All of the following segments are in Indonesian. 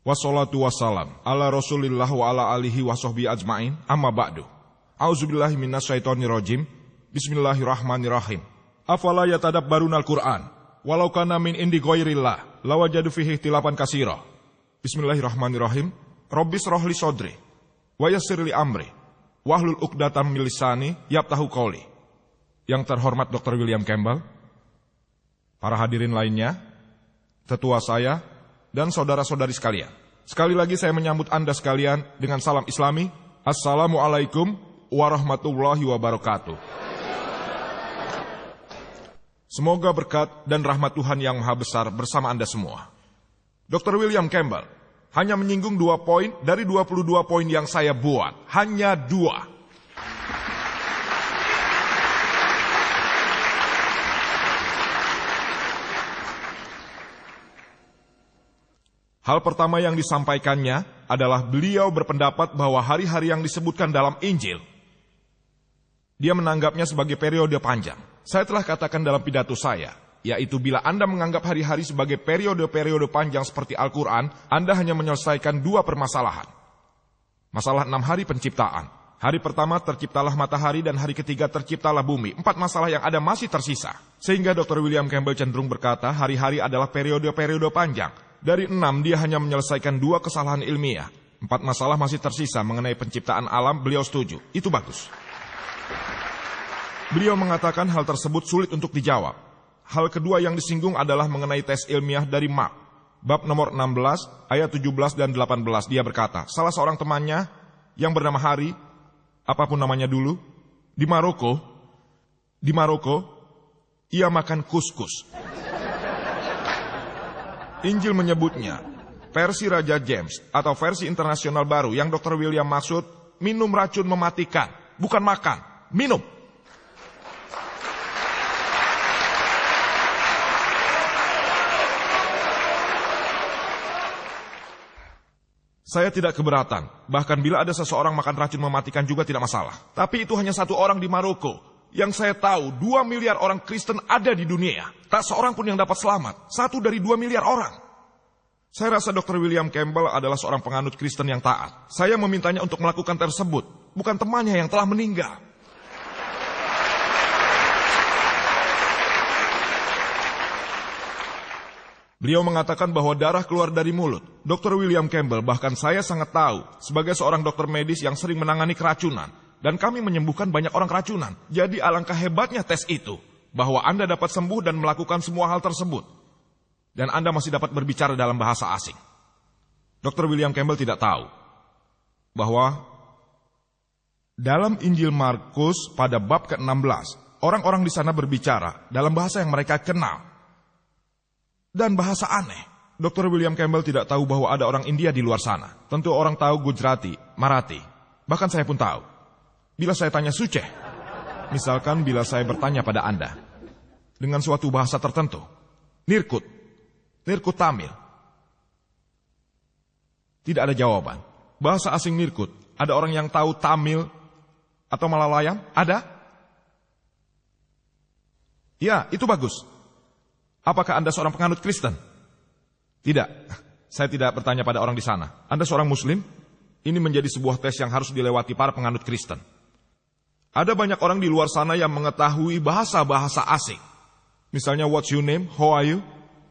Wassalatu wassalam ala Rasulillah wa ala alihi wa sahbihi ajma'in. Amma ba'du. A'udzubillahi minasyaitonirrajim. Bismillahirrahmanirrahim. Afala yatadabbarunal Qur'an walau kana min indi ghairillah lawajadu fihi ikhtilafan katsira. Bismillahirrahmanirrahim. Rabbis shrah li sadri wa yassir li amri wahlul 'uqdatam min lisani yafqahu qawli. Yang terhormat Dr. William Campbell, para hadirin lainnya, tetua saya, dan saudara-saudari sekalian. Sekali lagi saya menyambut Anda sekalian dengan salam Islami. Assalamualaikum warahmatullahi wabarakatuh. Semoga berkat dan rahmat Tuhan yang Maha Besar bersama Anda semua. Dr. William Campbell hanya menyinggung 2 poin dari 22 poin yang saya buat. Hanya 2. Hal pertama yang disampaikannya adalah beliau berpendapat bahwa hari-hari yang disebutkan dalam Injil, dia menanggapnya sebagai periode panjang. Saya telah katakan dalam pidato saya, yaitu bila Anda menganggap hari-hari sebagai periode-periode panjang seperti Al-Quran, Anda hanya menyelesaikan 2 permasalahan. Masalah 6 hari penciptaan. Hari pertama terciptalah matahari dan hari ketiga terciptalah bumi. 4 masalah yang ada masih tersisa. Sehingga Dr. William Campbell cenderung berkata hari-hari adalah periode-periode panjang. Dari 6 dia hanya menyelesaikan 2 kesalahan ilmiah. 4 masalah masih tersisa mengenai penciptaan alam, beliau setuju. Itu bagus. Beliau mengatakan hal tersebut sulit untuk dijawab. Hal kedua yang disinggung adalah mengenai tes ilmiah dari Mark. Bab nomor 16, ayat 17 dan 18. Dia berkata, salah seorang temannya yang bernama Hari, apapun namanya dulu, di Maroko, ia makan kuskus. Injil menyebutnya versi Raja James atau versi internasional baru yang Dr. William maksud minum racun mematikan, bukan makan, minum. Saya tidak keberatan, bahkan bila ada seseorang makan racun mematikan juga tidak masalah. Tapi itu hanya 1 orang di Maroko. Yang saya tahu 2 miliar orang Kristen ada di dunia. Tak seorang pun yang dapat selamat. 1 dari 2 miliar orang. Saya rasa Dr. William Campbell adalah seorang penganut Kristen yang taat. Saya memintanya untuk melakukan tersebut, bukan temannya yang telah meninggal. Beliau mengatakan bahwa darah keluar dari mulut. Dr. William Campbell, bahkan saya sangat tahu, sebagai seorang dokter medis yang sering menangani keracunan, dan kami menyembuhkan banyak orang keracunan. Jadi alangkah hebatnya tes itu, bahwa Anda dapat sembuh dan melakukan semua hal tersebut. Dan Anda masih dapat berbicara dalam bahasa asing. Dr. William Campbell tidak tahu bahwa dalam Injil Markus pada bab ke-16, orang-orang di sana berbicara dalam bahasa yang mereka kenal. Dan bahasa aneh. Dr. William Campbell tidak tahu bahwa ada orang India di luar sana. Tentu orang tahu Gujarati, Marathi. Bahkan saya pun tahu. Bila saya tanya Suceh, misalkan bila saya bertanya pada Anda dengan suatu bahasa tertentu, Nirkut Tamil, tidak ada jawaban. Bahasa asing Nirkut, ada orang yang tahu Tamil atau Malayalam? Ada? Ya, itu bagus. Apakah Anda seorang penganut Kristen? Tidak, saya tidak bertanya pada orang di sana. Anda seorang Muslim? Ini menjadi sebuah tes yang harus dilewati para penganut Kristen. Ada banyak orang di luar sana yang mengetahui bahasa-bahasa asing. Misalnya, what's your name? How are you?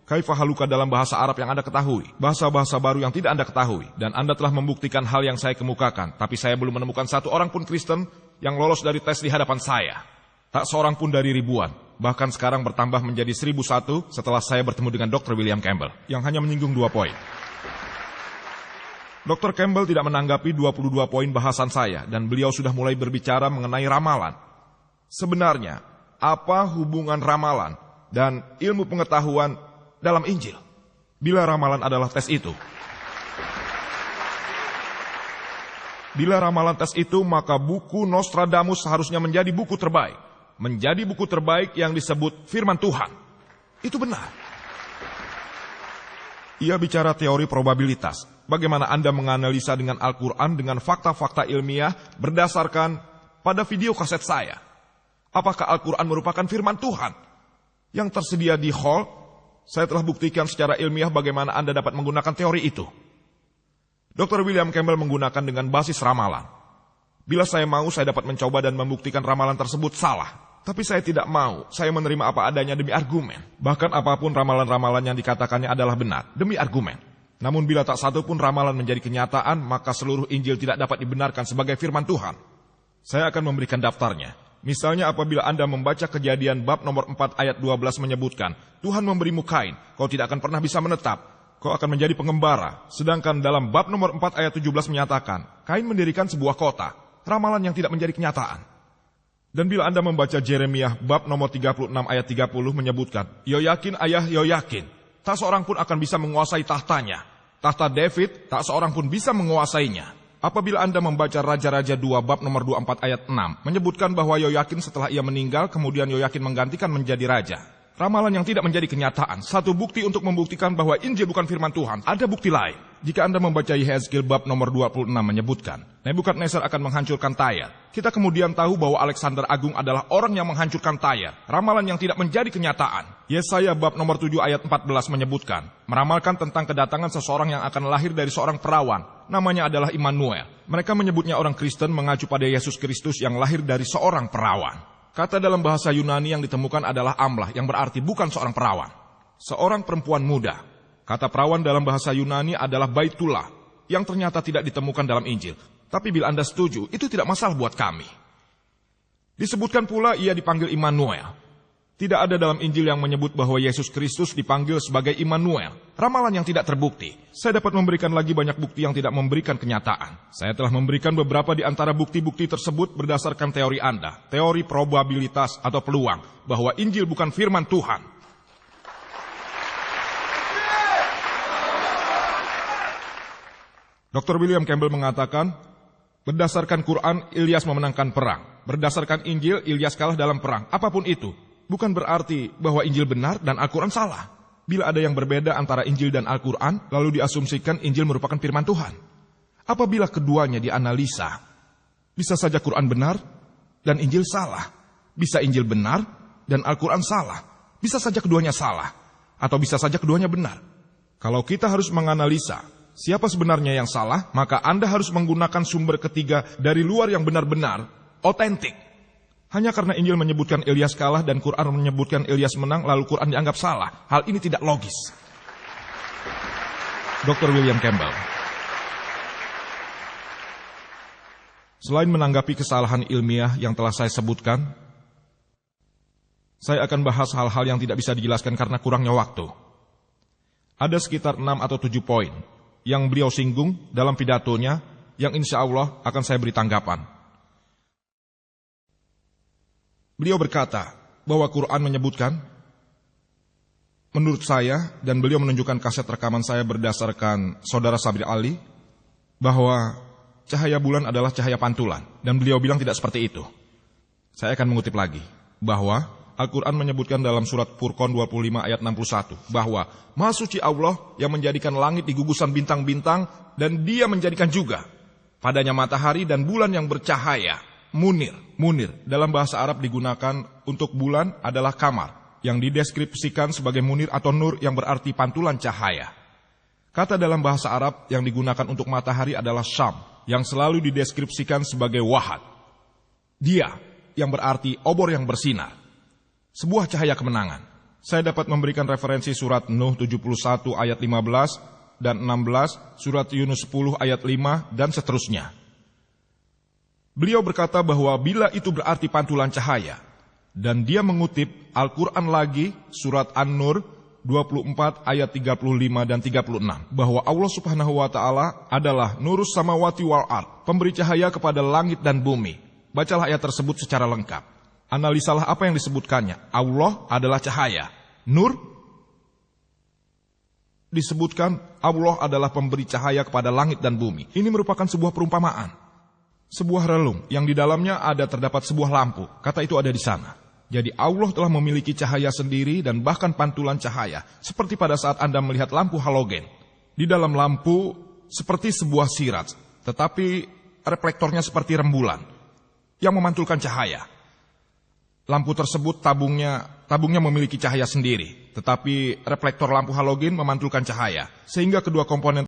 Kaifa haluka dalam bahasa Arab yang Anda ketahui. Bahasa-bahasa baru yang tidak Anda ketahui. Dan Anda telah membuktikan hal yang saya kemukakan. Tapi saya belum menemukan 1 orang pun Kristen yang lolos dari tes di hadapan saya. Tak seorang pun dari ribuan. Bahkan sekarang bertambah menjadi 1001 setelah saya bertemu dengan Dr. William Campbell. Yang hanya menyinggung 2 poin. Dr. Campbell tidak menanggapi 22 poin bahasan saya dan beliau sudah mulai berbicara mengenai ramalan. Sebenarnya, apa hubungan ramalan dan ilmu pengetahuan dalam Injil? Bila ramalan adalah tes itu. Bila ramalan tes itu, maka buku Nostradamus seharusnya menjadi buku terbaik. Menjadi buku terbaik yang disebut firman Tuhan. Itu benar. Ia bicara teori probabilitas. Bagaimana Anda menganalisa dengan Al-Quran dengan fakta-fakta ilmiah berdasarkan pada video kaset saya. Apakah Al-Quran merupakan firman Tuhan yang tersedia di hall? Saya telah buktikan secara ilmiah bagaimana Anda dapat menggunakan teori itu. Dr. William Campbell menggunakan dengan basis ramalan. Bila saya mau, saya dapat mencoba dan membuktikan ramalan tersebut salah. Tapi saya tidak mau, saya menerima apa adanya demi argumen. Bahkan apapun ramalan-ramalan yang dikatakannya adalah benar, demi argumen. Namun bila tak satu pun ramalan menjadi kenyataan, maka seluruh Injil tidak dapat dibenarkan sebagai firman Tuhan. Saya akan memberikan daftarnya. Misalnya apabila Anda membaca Kejadian bab nomor 4 ayat 12 menyebutkan, Tuhan memberimu Kain, kau tidak akan pernah bisa menetap. Kau akan menjadi pengembara. Sedangkan dalam bab nomor 4 ayat 17 menyatakan, Kain mendirikan sebuah kota. Ramalan yang tidak menjadi kenyataan. Dan bila Anda membaca Yeremia bab nomor 36 ayat 30 menyebutkan, Yoyakin ayah Yoyakin, tak seorang pun akan bisa menguasai tahtanya. Tahta David, tak seorang pun bisa menguasainya. Apabila Anda membaca Raja-Raja 2 bab nomor 24 ayat 6, menyebutkan bahwa Yoyakin setelah ia meninggal, kemudian Yoyakin menggantikan menjadi raja. Ramalan yang tidak menjadi kenyataan, satu bukti untuk membuktikan bahwa Injil bukan firman Tuhan, ada bukti lain. Jika Anda membaca Yehezkiel bab nomor 26 menyebutkan, Nebukadnezar akan menghancurkan Tyre. Kita kemudian tahu bahwa Alexander Agung adalah orang yang menghancurkan Tyre. Ramalan yang tidak menjadi kenyataan. Yesaya bab nomor 7 ayat 14 menyebutkan, meramalkan tentang kedatangan seseorang yang akan lahir dari seorang perawan. Namanya adalah Immanuel. Mereka menyebutnya orang Kristen mengacu pada Yesus Kristus yang lahir dari seorang perawan. Kata dalam bahasa Yunani yang ditemukan adalah amlah, yang berarti bukan seorang perawan. Seorang perempuan muda. Kata perawan dalam bahasa Yunani adalah baitullah, yang ternyata tidak ditemukan dalam Injil. Tapi bila Anda setuju, itu tidak masalah buat kami. Disebutkan pula ia dipanggil Immanuel. Tidak ada dalam Injil yang menyebut bahwa Yesus Kristus dipanggil sebagai Immanuel. Ramalan yang tidak terbukti. Saya dapat memberikan lagi banyak bukti yang tidak memberikan kenyataan. Saya telah memberikan beberapa di antara bukti-bukti tersebut berdasarkan teori Anda. Teori probabilitas atau peluang. Bahwa Injil bukan firman Tuhan. Dr. William Campbell mengatakan, berdasarkan Quran, Ilyas memenangkan perang. Berdasarkan Injil, Ilyas kalah dalam perang. Apapun itu. Bukan berarti bahwa Injil benar dan Al-Quran salah. Bila ada yang berbeda antara Injil dan Al-Quran, lalu diasumsikan Injil merupakan firman Tuhan. Apabila keduanya dianalisa, bisa saja Quran benar dan Injil salah. Bisa Injil benar dan Al-Quran salah. Bisa saja keduanya salah. Atau bisa saja keduanya benar. Kalau kita harus menganalisa siapa sebenarnya yang salah, maka Anda harus menggunakan sumber ketiga dari luar yang benar-benar otentik. Hanya karena Injil menyebutkan Ilyas kalah dan Quran menyebutkan Ilyas menang, lalu Quran dianggap salah. Hal ini tidak logis. Dr. William Campbell. Selain menanggapi kesalahan ilmiah yang telah saya sebutkan, saya akan bahas hal-hal yang tidak bisa dijelaskan karena kurangnya waktu. Ada sekitar 6 atau 7 poin yang beliau singgung dalam pidatonya yang insya Allah akan saya beri tanggapan. Beliau berkata bahwa Quran menyebutkan, menurut saya, dan beliau menunjukkan kaset rekaman saya berdasarkan saudara Sabri Ali, bahwa cahaya bulan adalah cahaya pantulan. Dan beliau bilang tidak seperti itu. Saya akan mengutip lagi, bahwa Al-Quran menyebutkan dalam surat Furqan 25 ayat 61, bahwa Maha Suci Allah yang menjadikan langit di gugusan bintang-bintang, dan dia menjadikan juga padanya matahari dan bulan yang bercahaya. Munir dalam bahasa Arab digunakan untuk bulan adalah kamar, yang dideskripsikan sebagai munir atau nur yang berarti pantulan cahaya. Kata dalam bahasa Arab yang digunakan untuk matahari adalah syam, yang selalu dideskripsikan sebagai wahad. Dia, yang berarti obor yang bersinar. Sebuah cahaya kemenangan. Saya dapat memberikan referensi surat Nuh 71 ayat 15 dan 16, surat Yunus 10 ayat 5, dan seterusnya. Beliau berkata bahwa bila itu berarti pantulan cahaya, dan dia mengutip Al-Quran lagi, surat An-Nur 24 ayat 35 dan 36, bahwa Allah Subhanahu wa Ta'ala adalah Nurus Samawati wal Ard, pemberi cahaya kepada langit dan bumi. Bacalah ayat tersebut secara lengkap. Analisalah apa yang disebutkannya. Allah adalah cahaya. Nur disebutkan Allah adalah pemberi cahaya kepada langit dan bumi. Ini merupakan sebuah perumpamaan. Sebuah relung yang di dalamnya ada terdapat sebuah lampu. Kata itu ada di sana. Jadi Allah telah memiliki cahaya sendiri dan bahkan pantulan cahaya. Seperti pada saat Anda melihat lampu halogen. Di dalam lampu seperti sebuah sirat. Tetapi reflektornya seperti rembulan yang memantulkan cahaya. Lampu tersebut tabungnya memiliki cahaya sendiri. Tetapi reflektor lampu halogen memantulkan cahaya. Sehingga kedua komponen